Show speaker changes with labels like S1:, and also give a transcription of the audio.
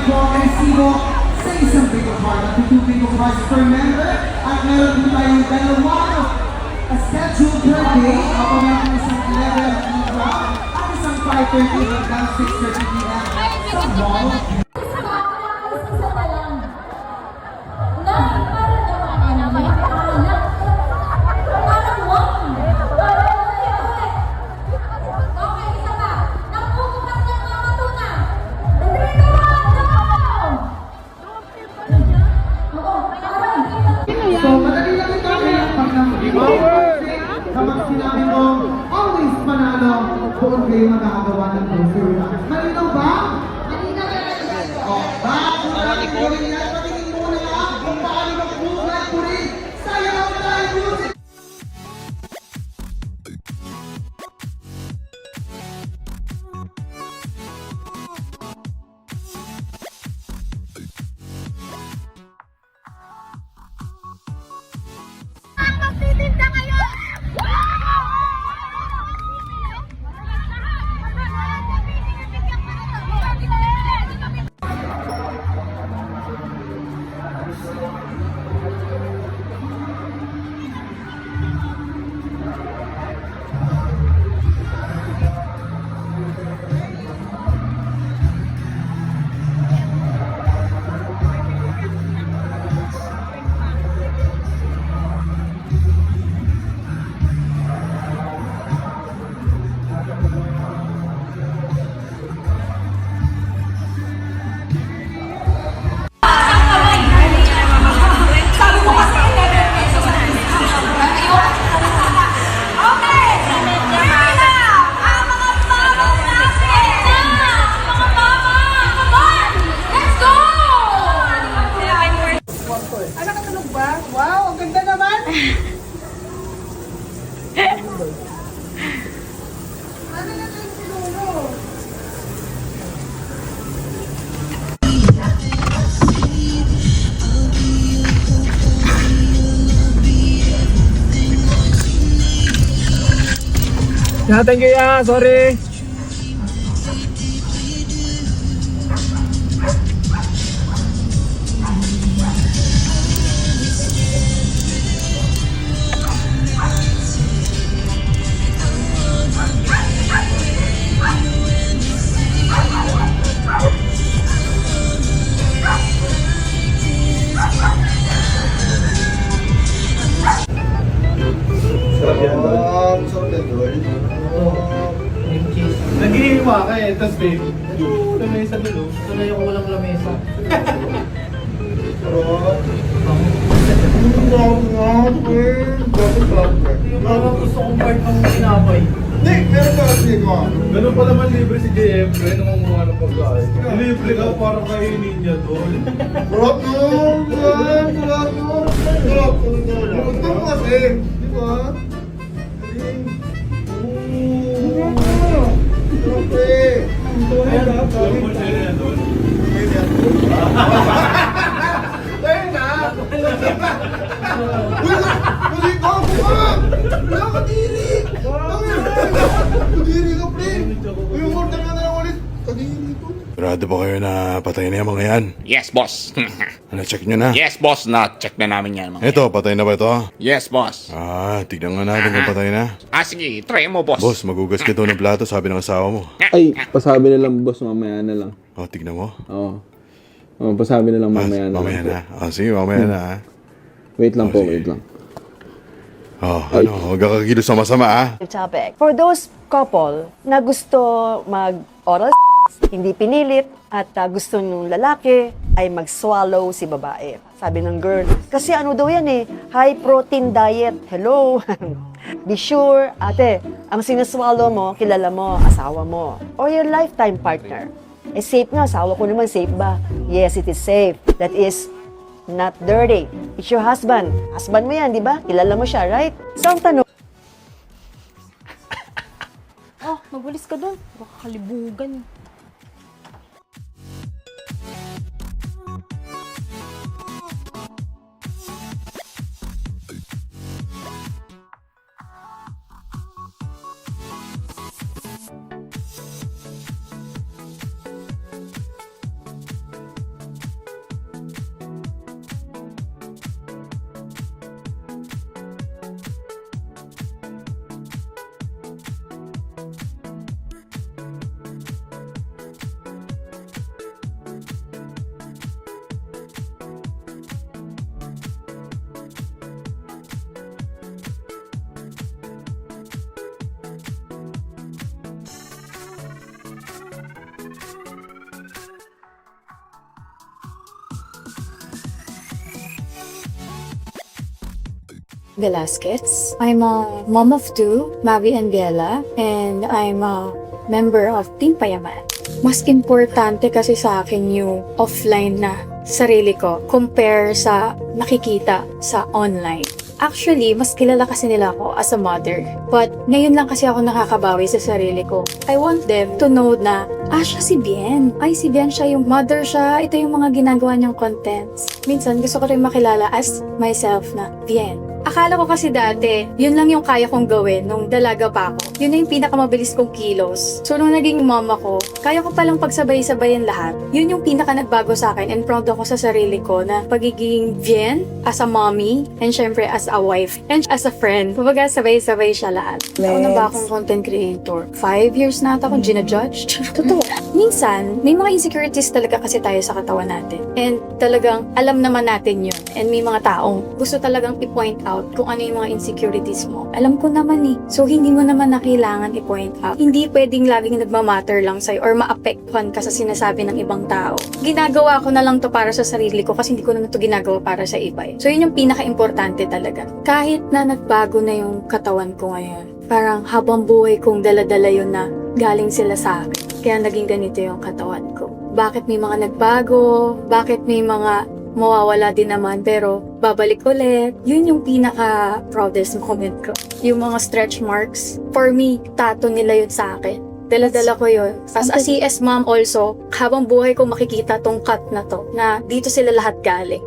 S1: po ang resibo sa isang bingo card at 2 bingo cards per member at meron po tayong dalawang schedule per day ako meron isang 11 p.m. at isang 5:30 hanggang 6:30 p.m. sa mall. So, madali lang ito kaya pag kapag sinabi mo, always panalo, doon kayo magkakagawa ng grocery runs. Malinaw ba? O, bago natin gawin yan, patingin mo na lang kung paano mag-move po rin. Sayaw tayo music!
S2: Magtitinda kayo!
S1: Wow, ang ganda naman! Ano na ito yung pinuno?
S3: Thank you ya, sorry.
S4: Nag-iiwa ka eh, tapos babe, lamesa dulo. Tuloy ako walang lamesa. Parang gusto kong part ng tinapay.
S5: Hindi, meron ka kasi ko.
S4: Ganun pa naman libre si JF, kaya nung mga ng pagkain. Libre ka parang kainin niya doon.
S5: Sarap nun! Sarap! Sarap nun! Sarap! Gusto mo kasi, di ba? Sarap eh!
S4: Alam mo siya niya doon.
S5: Tayo na! Kasi ka ako ka! Wala ka diri! Kadiri ka, pre! Yung order ka na lang ulit! Kadiri to!
S6: Sigurado ba kayo na patay na yung mga yan?
S7: Yes, boss.
S6: Check nyo na.
S7: Yes, boss. Na-check na namin yan. Mga
S6: Ito, patay na ba ito?
S7: Yes, boss.
S6: Tignan nga natin kung patay na.
S7: Sige. Try mo, boss.
S6: Boss, magugas ka daw ng plato, sabi ng asawa mo.
S3: Ay, pasabi na lang boss, mamaya na lang.
S6: Tignan mo.
S3: Oo. Pasabi na lang mamaya na
S6: Mamaya
S3: lang.
S6: na. Sige, mamaya na ha.
S3: Wait lang po,
S6: sige.
S3: wait lang.
S6: Huwag kakakilos sa masama ha.
S8: Topic. For those couple na gusto mag-oral hindi pinilit at gusto nung lalaki ay mag-swallow si babae. Sabi ng girl, kasi ano daw yan high protein diet. Hello? Be sure, ate, ang sinaswallow mo, kilala mo, asawa mo, or your lifetime partner. Safe nga, asawa ko naman, safe ba? Yes, it is safe. That is not dirty. It's your husband. Husband mo yan, di ba? Kilala mo siya, right? So, ang tanong,
S2: Mabulis ka doon. Baka kalibugan.
S9: Velasquez. I'm a mom of two, Mavi and Bella, and I'm a member of Team Payaman. Mas importante kasi sa akin yung offline na sarili ko compare sa nakikita sa online. Actually, mas kilala kasi nila ako as a mother. But ngayon lang kasi ako nakakabawi sa sarili ko. I want them to know na, siya si Bien. Ay, si Bien siya yung mother siya. Ito yung mga ginagawa niyang contents. Minsan, gusto ko rin makilala as myself na Bien. Akala ko kasi dati, yun lang yung kaya kong gawin nung dalaga pa ako. Yun na yung pinakamabilis kong kilos. So, nung naging mama ko, kaya ko palang pagsabay-sabayin lahat. Yun yung pinaka nagbago sa akin and proud ako sa sarili ko na pagiging Bien as a mommy and syempre as a wife and as a friend. Kumbaga, sabay-sabay siya lahat. Ako na ba akong content creator? 5 years na ata akong ginajudge. Totoo. Minsan, may mga insecurities talaga kasi tayo sa katawan natin. And talagang alam naman natin yun. And may mga taong gusto talagang i-point out kung ano yung mga insecurities mo. Alam ko naman eh. So, hindi mo naman na kailangan i-point out. Hindi pwedeng laging nagmamatter lang sa'yo or maapektuhan ka sa sinasabi ng ibang tao. Ginagawa ko na lang to para sa sarili ko kasi hindi ko naman to ginagawa para sa iba eh. So, yun yung pinaka-importante talaga. Kahit na nagbago na yung katawan ko ngayon, parang habang buhay kong dala-dala yun na galing sila sa akin. Kaya naging ganito yung katawan ko. Bakit may mga nagbago? Bakit may mga mawawala din naman pero babalik ulit. Yun yung pinaka-proudest moment ko. Yung mga stretch marks, for me, tato nila yun sa akin. Dala-dala ko yun. As a CS mom also, habang buhay ko makikita tong cut na to, na dito sila lahat galing.